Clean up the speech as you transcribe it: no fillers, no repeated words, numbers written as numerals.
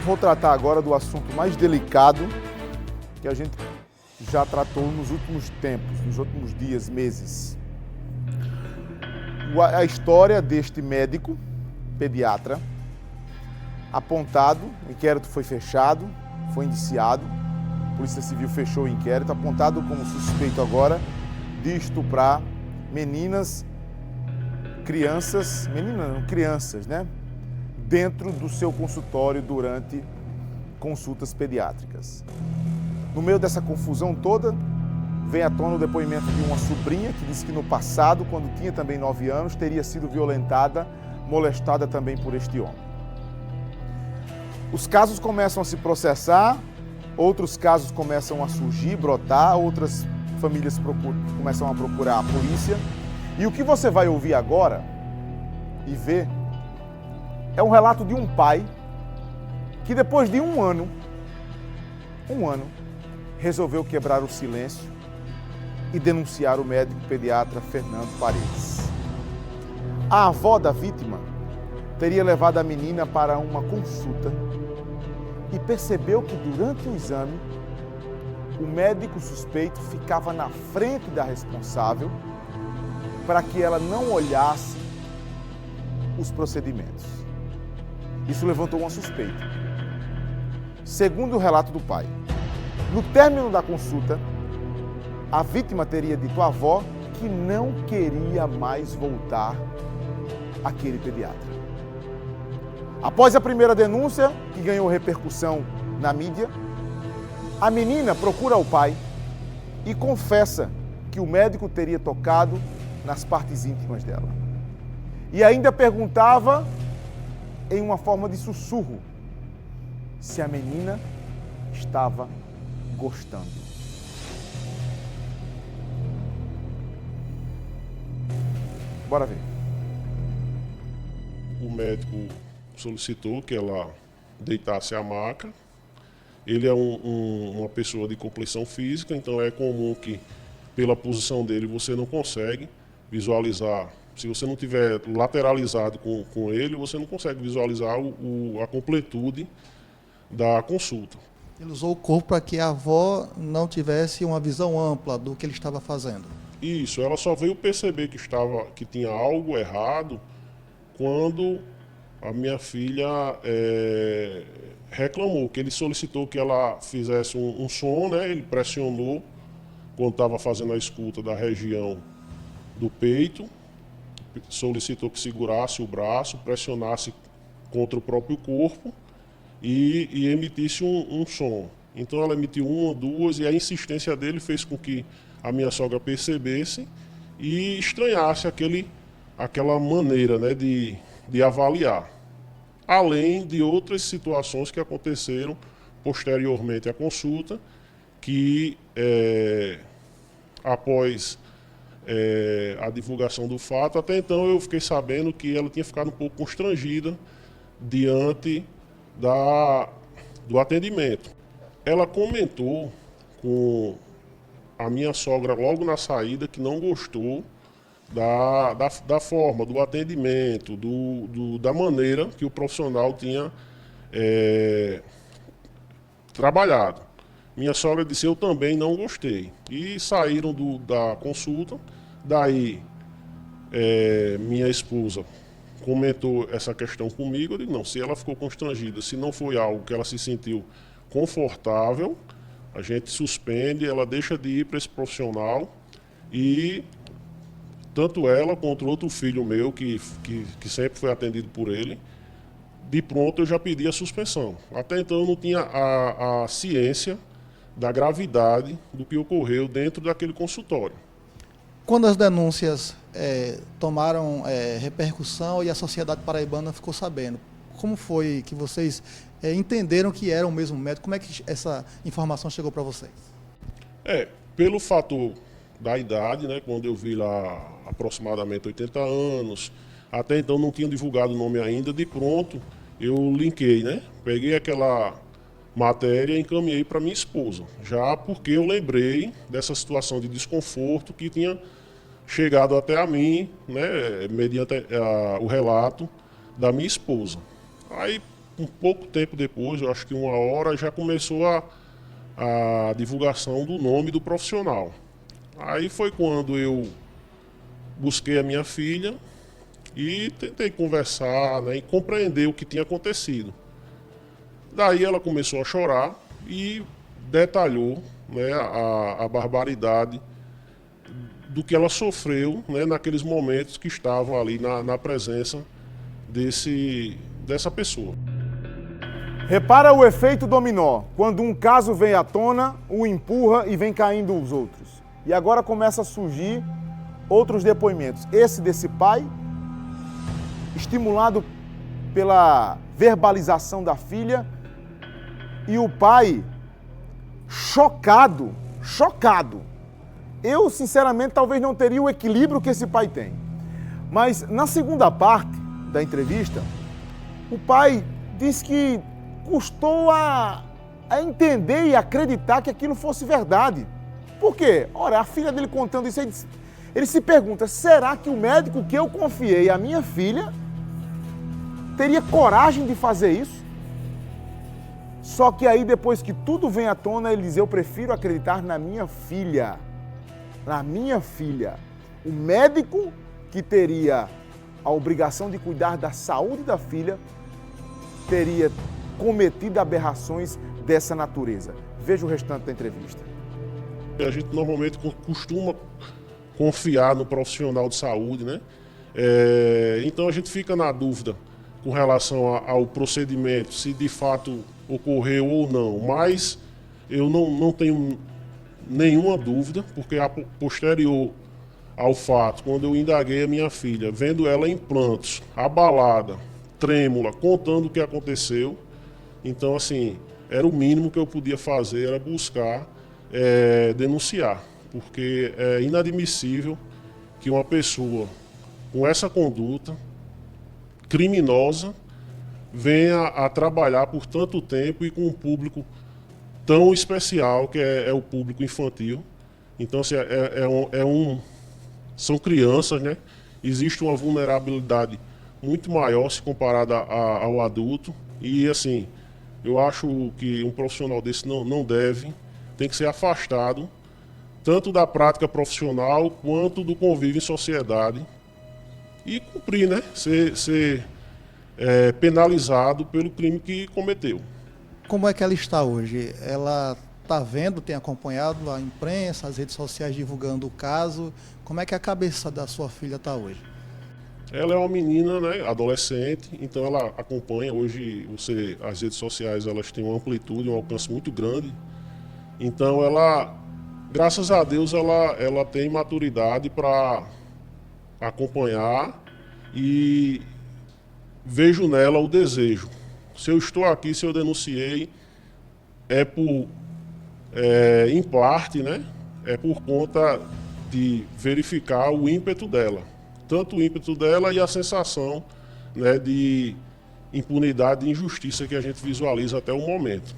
Vou tratar agora do assunto mais delicado que a gente já tratou nos últimos tempos, nos últimos dias, meses. A história deste médico, pediatra, apontado, o inquérito foi fechado, foi indiciado, a Polícia Civil fechou o inquérito, apontado como suspeito agora de estuprar meninas, crianças, né? Dentro do seu consultório durante consultas pediátricas. No meio dessa confusão toda, vem à tona o depoimento de uma sobrinha que disse que no passado, quando tinha também 9 anos, teria sido violentada, molestada também por este homem. Os casos começam a se processar, outros casos começam a surgir, brotar, outras famílias começam a procurar a polícia. E o que você vai ouvir agora e ver é um relato de um pai que depois de um ano, resolveu quebrar o silêncio e denunciar o médico pediatra Fernando Paredes. A avó da vítima teria levado a menina para uma consulta e percebeu que durante o exame, o médico suspeito ficava na frente da responsável para que ela não olhasse os procedimentos. Isso levantou uma suspeita. Segundo o relato do pai, no término da consulta, a vítima teria dito à avó que não queria mais voltar àquele pediatra. Após a primeira denúncia, que ganhou repercussão na mídia, a menina procura o pai e confessa que o médico teria tocado nas partes íntimas dela. E ainda perguntava, em uma forma de sussurro, se a menina estava gostando. Bora ver. O médico solicitou que ela deitasse a maca. Ele é uma pessoa de complexão física, então é comum que, pela posição dele, você não consegue visualizar. Se você não tiver lateralizado com ele, você não consegue visualizar a completude da consulta. Ele usou o corpo para que a avó não tivesse uma visão ampla do que ele estava fazendo. Isso, ela só veio perceber que tinha algo errado quando a minha filha reclamou, que ele solicitou que ela fizesse um som, né? Ele pressionou quando estava fazendo a escuta da região do peito, solicitou que segurasse o braço, pressionasse contra o próprio corpo e emitisse um som. Então ela emitiu uma, duas, e a insistência dele fez com que a minha sogra percebesse e estranhasse aquela maneira, né, de avaliar. Além de outras situações que aconteceram posteriormente à consulta, que após a divulgação do fato, até então eu fiquei sabendo que ela tinha ficado um pouco constrangida diante do atendimento. Ela comentou com a minha sogra logo na saída que não gostou da forma, do atendimento, da maneira que o profissional tinha trabalhado. Minha sogra disse: eu também não gostei. E saíram da consulta. Daí, minha esposa comentou essa questão comigo. Eu digo: não, se ela ficou constrangida, se não foi algo que ela se sentiu confortável, a gente suspende, ela deixa de ir para esse profissional. E tanto ela quanto outro filho meu, que sempre foi atendido por ele, de pronto eu já pedi a suspensão. Até então eu não tinha a ciência da gravidade do que ocorreu dentro daquele consultório. Quando as denúncias tomaram repercussão e a sociedade paraibana ficou sabendo, como foi que vocês entenderam que era o mesmo médico? Como é que essa informação chegou para vocês? Pelo fator da idade, né, quando eu vi lá aproximadamente 80 anos, até então não tinha divulgado o nome ainda, de pronto eu linkei, né? Peguei aquela matéria e encaminhei para minha esposa, já porque eu lembrei dessa situação de desconforto que tinha chegado até a mim, né, mediante o relato da minha esposa. Aí um pouco tempo depois, eu acho que 1 hora, já começou a divulgação do nome do profissional. Aí foi quando eu busquei a minha filha e tentei conversar, né, e compreender o que tinha acontecido. Daí ela começou a chorar e detalhou, né, a barbaridade do que ela sofreu, né, naqueles momentos que estavam ali na presença dessa pessoa. Repara o efeito dominó. Quando um caso vem à tona, o empurra e vem caindo os outros. E agora começa a surgir outros depoimentos. Esse desse pai, estimulado pela verbalização da filha, e o pai chocado. Eu, sinceramente, talvez não teria o equilíbrio que esse pai tem. Mas na segunda parte da entrevista, o pai diz que custou a entender e acreditar que aquilo fosse verdade. Por quê? Ora, a filha dele contando isso, ele se pergunta, será que o médico que eu confiei à minha filha teria coragem de fazer isso? Só que aí, depois que tudo vem à tona, ele diz, eu prefiro acreditar na minha filha. Na minha filha. O médico que teria a obrigação de cuidar da saúde da filha teria cometido aberrações dessa natureza. Veja o restante da entrevista. A gente normalmente costuma confiar no profissional de saúde, né? Então a gente fica na dúvida com relação ao procedimento, se de fato ocorreu ou não, mas eu não tenho nenhuma dúvida, porque a posterior ao fato, quando eu indaguei a minha filha, vendo ela em prantos, abalada, trêmula, contando o que aconteceu, então assim, era o mínimo que eu podia fazer, era buscar denunciar, porque é inadmissível que uma pessoa com essa conduta criminosa venha a trabalhar por tanto tempo e com um público tão especial que é o público infantil. Então, assim, são crianças, né? Existe uma vulnerabilidade muito maior se comparada ao adulto. E, assim, eu acho que um profissional desse não tem que ser afastado tanto da prática profissional quanto do convívio em sociedade e cumprir, né? Ser penalizado pelo crime que cometeu. Como é que ela está hoje? Ela está vendo, tem acompanhado a imprensa, as redes sociais divulgando o caso. Como é que a cabeça da sua filha está hoje? Ela é uma menina, né, adolescente, então ela acompanha. Hoje as redes sociais elas têm uma amplitude, um alcance muito grande. Então ela, graças a Deus, ela tem maturidade para acompanhar e vejo nela o desejo. Se eu estou aqui, se eu denunciei, em parte, né, é por conta de verificar o ímpeto dela. Tanto o ímpeto dela e a sensação, né, de impunidade e injustiça que a gente visualiza até o momento.